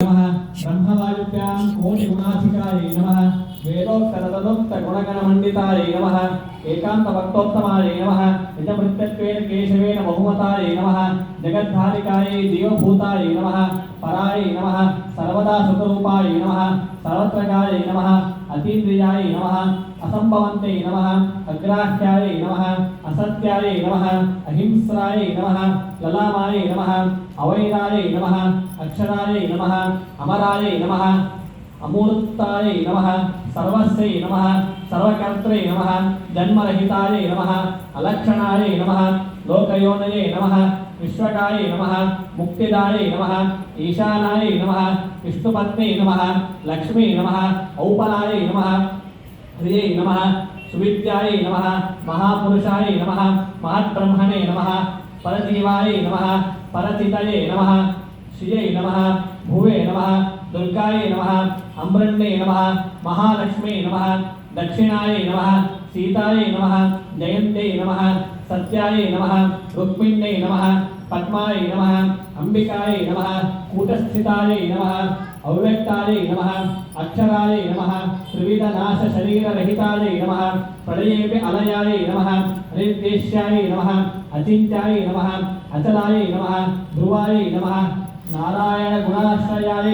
नमः ब्रह्मवायुभ्यां कोटिगुणाधिकारे नमः वेदोक्तरतदोक्तगुणगणमण्डिताये नमः एकान्तभक्तोत्तमाये नमः निजमृत्यत्वेन केशवेन बहुमताये नमः जगद्धारिकाये जीवभूताये नमः पराये नमः सर्वदा सुखरूपाये नमः सर्वत्रकाये नमः अतीन्द्रियाय नमः असंभवन्ते नमः अग्राह्याय नमः असत्याय नमः अहिंस्राय नमः ललामाय नमः अवैराय नमः अक्षराय नमः अमराय नमः अमूर्ताय नमः सर्वस्यै नमः सर्वकर्त्रे नमः जन्मरहिताय नमः अलक्षणाय नमः लोकयोनये नमः विश्वकाय नमः मुक्तिदाय नमः ईशानाय नमः विष्णुपत्ने नमः लक्ष्मी नमः औपलाय नमः प्रिये नमः सुविद्याय नमः महापुरुषाय नमः महद्ब्रह्मणे नमः परजीवाय नमः परचितये नमः श्रिये नमः भुवे नमः दुर्गाय नमः अमृण्ये नमः महालक्ष्मी नमः दक्षिणाय नमः सीताय नमः जयन्ते नमः सत्याय नमः रुक्मिण्ये नमः पद्माय नमः अंबिकाय नमः कूटस्थिताय नमः अव्यक्ताय नमः अक्षराय नमः त्रिविधनाश शरीररहिताय नमः प्रलयेपि अलयाय नमः अनिर्देश्याय नमः अचिन्त्याय नमः अचलाय नमः ध्रुवाय नमः नारायण गुणाश्रयाय